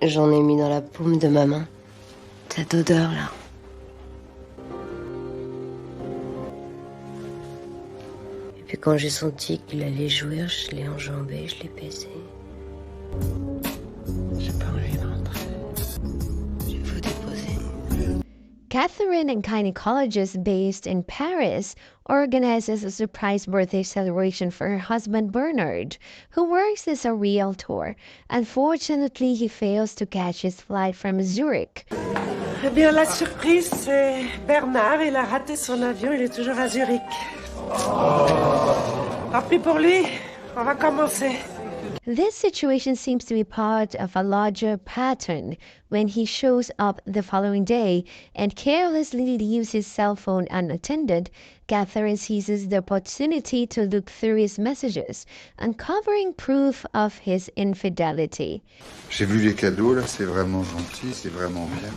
J'en ai mis dans la paume de ma main. Cette odeur-là. Et puis quand j'ai senti qu'il allait jouir, je l'ai enjambé, je l'ai baisé. J'ai pas envie d'entrer. Je vais vous déposer. Catherine, a gynecologist based in Paris, organizes a surprise birthday celebration for her husband Bernard, who works as a realtor. Unfortunately, he fails to catch his flight from Zurich. Eh bien, la surprise, c'est Bernard. Il a raté son avion, il est toujours à Zurich. Tant pis pour lui, on va commencer. This situation seems to be part of a larger pattern. When he shows up the following day and carelessly leaves his cell phone unattended, Catherine seizes the opportunity to look through his messages, uncovering proof of his infidelity. J'ai vu les cadeaux, là, c'est vraiment gentil, c'est vraiment bien.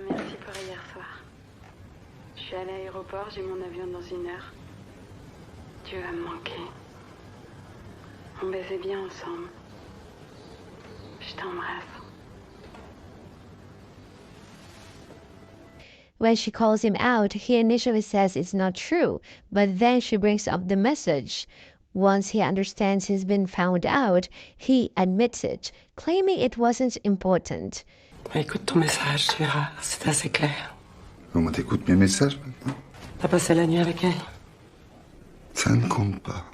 Merci pour hier soir. Je suis à l'aéroport, j'ai mon avion dans 1 heure. Tu vas me manquer. On baisait bien ensemble. Je t'embrasse. When she calls him out, he initially says it's not true, but then she brings up the message. Once he understands he's been found out, he admits it, claiming it wasn't important. Écoute ton message, tu verras, c'est assez clair. Comment t'écoutes mes messages maintenant? T'as passé la nuit avec elle? Ça ne compte pas.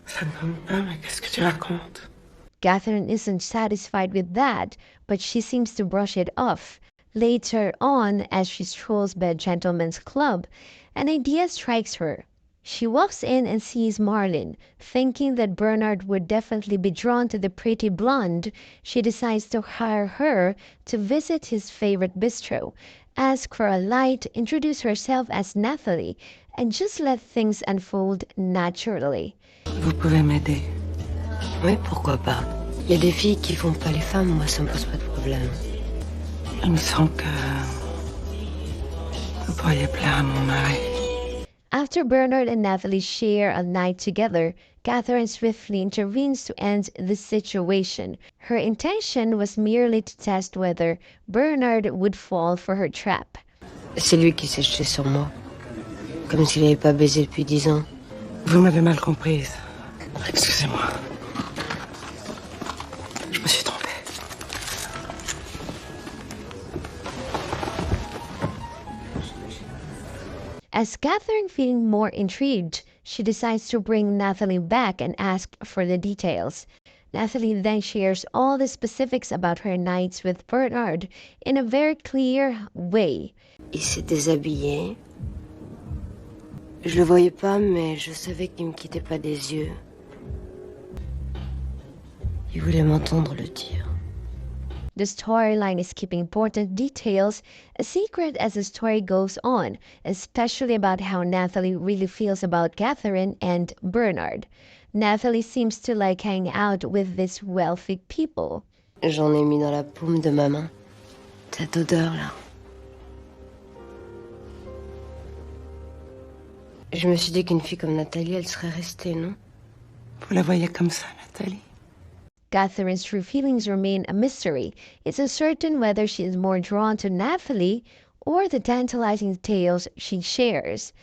Ça ne compte pas, mais qu'est-ce que tu racontes? Catherine isn't satisfied with that, but she seems to brush it off. Later on, as she strolls by a gentleman's club, an idea strikes her. She walks in and sees Marlene. Thinking that Bernard would definitely be drawn to the pretty blonde, she decides to hire her to visit his favorite bistro, ask for a light, introduce herself as Nathalie, and just let things unfold naturally. Vous pouvez m'aider. Oui, pourquoi pas. Il y a des filles qui font pas les femmes, moi ça me pose pas de problème. Il me semble que vous pourriez plaire à mon mari. After Bernard and Nathalie share a night together, Catherine swiftly intervenes to end the situation. Her intention was merely to test whether Bernard would fall for her trap. C'est lui qui s'est jeté sur moi. Comme s'il n'avait pas baisé depuis 10 ans. Vous m'avez mal comprise. Excusez-moi. Je me suis trompée. As Catherine feeling more intrigued, she decides to bring Nathalie back and ask for the details. Nathalie then shares all the specifics about her nights with Bernard in a very clear way. Il s'est déshabillé. Je le voyais pas, mais je savais qu'il me quittait pas des yeux. Il voulait m'entendre le dire. The storyline is keeping important details a secret as the story goes on, especially about how Nathalie really feels about Catherine and Bernard. Nathalie seems to like hanging out with these wealthy people. J'en ai mis dans la paume de ma main. Cette odeur-là. Je me suis dit qu'une fille comme Nathalie, elle serait restée, non? Vous la voyez comme ça, Nathalie? Catherine's true feelings remain a mystery. It's uncertain whether she is more drawn to Nathalie or the tantalizing tales she shares.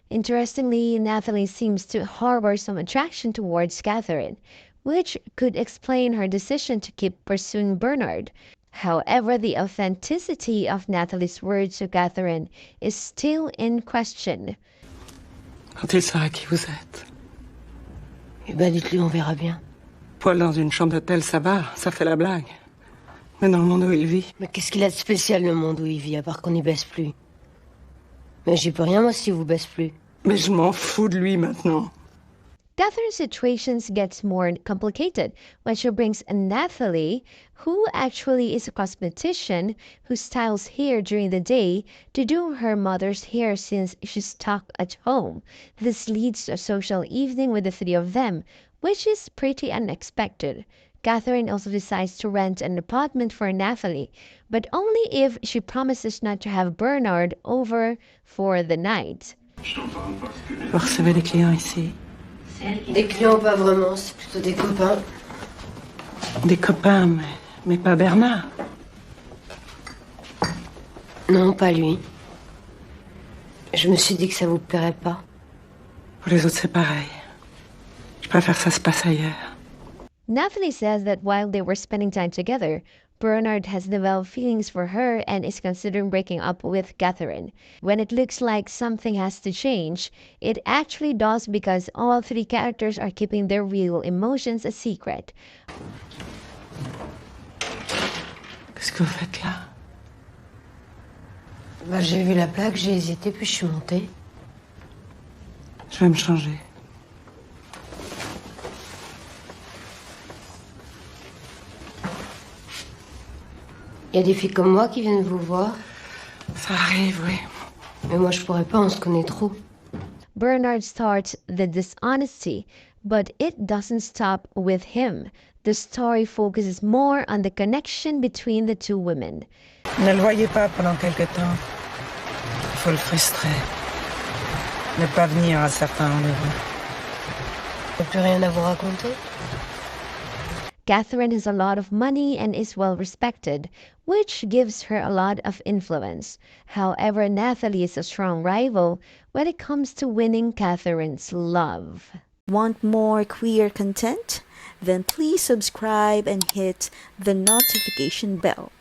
Interestingly, Nathalie seems to harbor some attraction towards Catherine, which could explain her decision to keep pursuing Bernard. However, the authenticity of Nathalie's words to Catherine is still in question. Quand il saura qui vous êtes. Eh ben, dites-lui, on verra bien. Poil dans une chambre d'hôtel, ça va, ça fait la blague. Mais dans le monde où il vit... Mais qu'est-ce qu'il a de spécial, le monde où il vit, à part qu'on n'y baisse plus? Mais j'y peux rien, moi, si vous baisse plus. Mais je m'en fous de lui, maintenant. Catherine's situation gets more complicated when she brings Nathalie, who actually is a cosmetician who styles hair during the day, to do her mother's hair since she's stuck at home. This leads to a social evening with the three of them, which is pretty unexpected. Catherine also decides to rent an apartment for Nathalie, but only if she promises not to have Bernard over for the night. Vous recevez des clients ici? Des clients, pas vraiment, c'est plutôt des copains. Des copains, mais pas Bernard. Non, pas lui. Je me suis dit que ça vous plairait pas. Pour les autres, c'est pareil. Je préfère que ça se passe ailleurs. Nathalie says that while they were spending time together, Bernard has developed feelings for her and is considering breaking up with Catherine. When it looks like something has to change, it actually does because all three characters are keeping their real emotions a secret. Qu'est-ce que vous faites là? Bah, j'ai vu la plaque, j'ai hésité, puis je suis montée. Je vais me changer. Il y a des filles comme moi qui viennent vous voir. Ça arrive, oui. Mais moi, je pourrais pas, on se connaît trop. Bernard starts the dishonesty, but it doesn't stop with him. The story focuses more on the connection between the two women. Ne le voyez pas pendant quelque temps. Il faut le frustrer. Ne pas venir à certains rendez-vous. J'ai plus rien à vous raconter. Catherine has a lot of money and is well respected, which gives her a lot of influence. However, Nathalie is a strong rival when it comes to winning Catherine's love. Want more queer content? Then please subscribe and hit the notification bell.